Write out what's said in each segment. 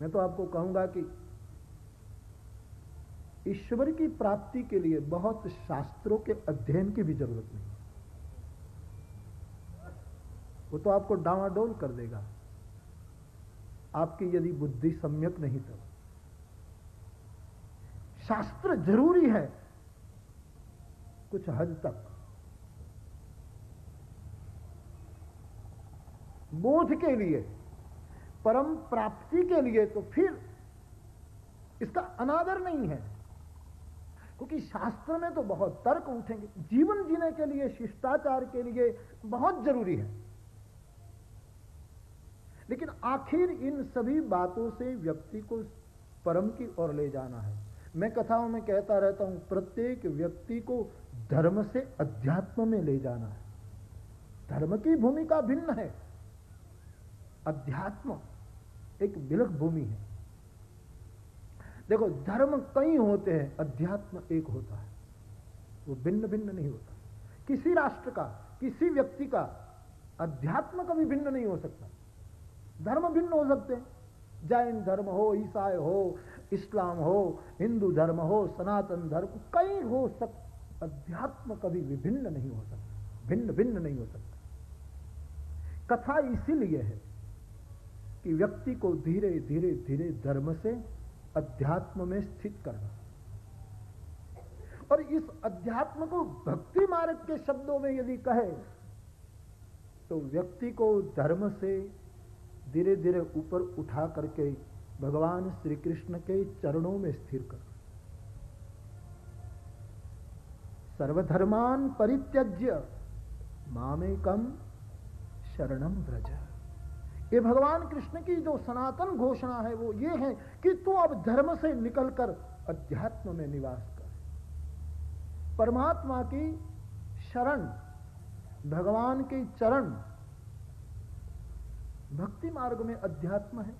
मैं तो आपको कहूंगा कि ईश्वर की प्राप्ति के लिए बहुत शास्त्रों के अध्ययन की भी जरूरत नहीं, वो तो आपको डांवाडोल कर देगा आपकी यदि बुद्धि सम्यक नहीं तो। शास्त्र जरूरी है कुछ हद तक, बोध के लिए, परम प्राप्ति के लिए तो फिर इसका अनादर नहीं है, क्योंकि शास्त्र में तो बहुत तर्क उठेंगे। जीवन जीने के लिए, शिष्टाचार के लिए बहुत जरूरी है, लेकिन आखिर इन सभी बातों से व्यक्ति को परम की ओर ले जाना है। मैं कथाओं में कहता रहता हूं, प्रत्येक व्यक्ति को धर्म से अध्यात्म में ले जाना है। धर्म की भूमिका भिन्न है, अध्यात्म एक विलग भूमि है। देखो, धर्म कई होते हैं, अध्यात्म एक होता है, वो भिन्न भिन्न नहीं होता। किसी राष्ट्र का, किसी व्यक्ति का अध्यात्म कभी भिन्न नहीं हो सकता। धर्म भिन्न हो सकते हैं, जैन धर्म हो, ईसाई हो, इस्लाम हो, हिंदू धर्म हो, सनातन धर्म, कई हो सकते, अध्यात्म कभी विभिन्न नहीं हो सकता, भिन्न भिन्न नहीं हो सकता। कथा इसीलिए है कि व्यक्ति को धीरे धीरे धीरे धर्म से अध्यात्म में स्थित करना, और इस अध्यात्म को भक्ति मार्ग के शब्दों में यदि कहे तो व्यक्ति को धर्म से धीरे धीरे ऊपर उठा करके भगवान श्री कृष्ण के चरणों में स्थिर कर। सर्वधर्मान परित्यज्य मामेकम शरणम व्रज। ये भगवान कृष्ण की जो सनातन घोषणा है वो ये है कि तू अब धर्म से निकलकर अध्यात्म में निवास कर। परमात्मा की शरण, भगवान के चरण, भक्ति मार्ग में अध्यात्म है,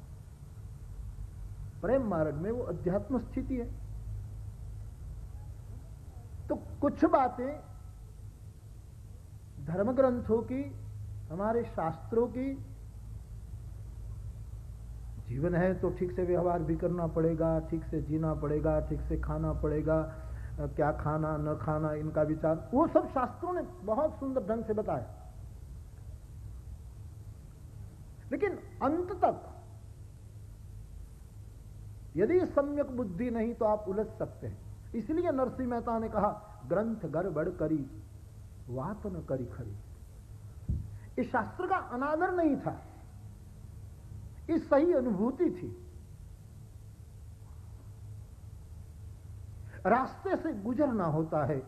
प्रेम मार्ग में वो अध्यात्म स्थिति है। तो कुछ बातें धर्म ग्रंथों की, हमारे शास्त्रों की, जीवन है तो ठीक से व्यवहार भी करना पड़ेगा, ठीक से जीना पड़ेगा, ठीक से खाना पड़ेगा, क्या खाना न खाना इनका विचार, वो सब शास्त्रों ने बहुत सुंदर ढंग से बताया। लेकिन अंत तक यदि सम्यक बुद्धि नहीं तो आप उलझ सकते हैं। इसलिए नरसिंह मेहता ने कहा, ग्रंथ गड़बड़ करी वात न करी खरी। इस शास्त्र का अनादर नहीं था, इस सही अनुभूति थी। रास्ते से गुजरना होता है,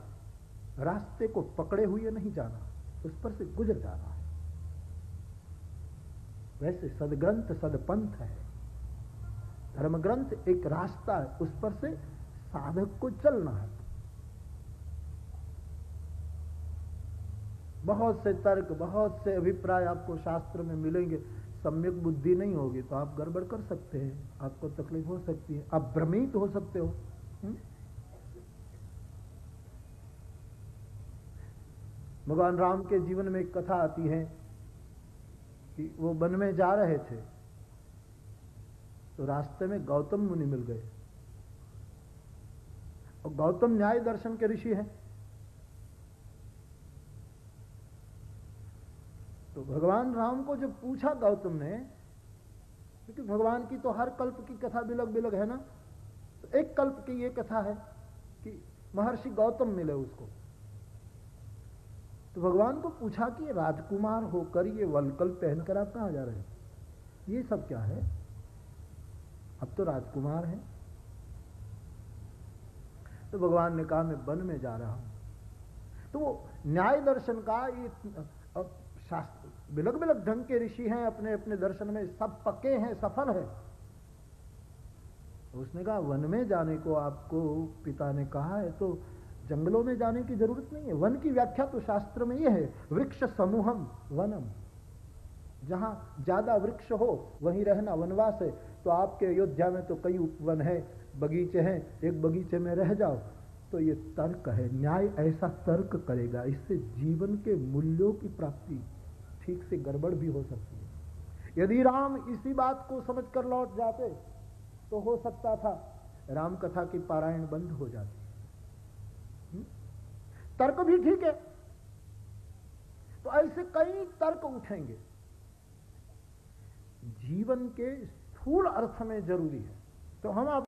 रास्ते को पकड़े हुए नहीं जाना, उस पर से गुजर जाना है। वैसे सदग्रंथ सदपंथ है, धर्म ग्रंथ एक रास्ता है, उस पर से साधक को चलना है। बहुत से तर्क, बहुत से अभिप्राय आपको शास्त्र में मिलेंगे, सम्यक बुद्धि नहीं होगी तो आप गड़बड़ कर सकते हैं, आपको तकलीफ हो सकती है, आप भ्रमित हो सकते हो। भगवान राम के जीवन में एक कथा आती है कि वो वन में जा रहे थे तो रास्ते में गौतम मुनि मिल गए, और गौतम न्याय दर्शन के ऋषि हैं। तो भगवान राम को जब पूछा गौतम ने, क्योंकि भगवान की तो हर कल्प की कथा बिलग बिलग है ना, तो एक कल्प की ये कथा है कि महर्षि गौतम मिले उसको। तो भगवान को पूछा कि राजकुमार होकर ये वलकल पहनकर आप कहां जा रहे हैं, ये सब क्या है, अब तो राजकुमार है। तो भगवान ने कहा, मैं वन में जा रहा हूं। तो वो न्याय दर्शन का ये शास्त्र, बिलग बिलग ढंग के ऋषि हैं, अपने अपने दर्शन में सब पक्के हैं, सफल है। तो उसने कहा, वन में जाने को आपको पिता ने कहा है तो जंगलों में जाने की जरूरत नहीं है। वन की व्याख्या तो शास्त्र में यह है, वृक्ष समूहम वनम, जहां ज्यादा वृक्ष हो वहीं रहना वनवास है। तो आपके अयोध्या में तो कई उपवन है, बगीचे हैं, एक बगीचे में रह जाओ। तो ये तर्क है, न्याय ऐसा तर्क करेगा, इससे जीवन के मूल्यों की प्राप्ति ठीक से गड़बड़ भी हो सकती है। यदि राम इसी बात को समझकर लौट जाते तो हो सकता था राम कथा की पारायण बंद हो जाती। तर्क भी ठीक है। तो ऐसे कई तर्क उठेंगे। जीवन के स्थूल अर्थ में जरूरी है। तो हम आप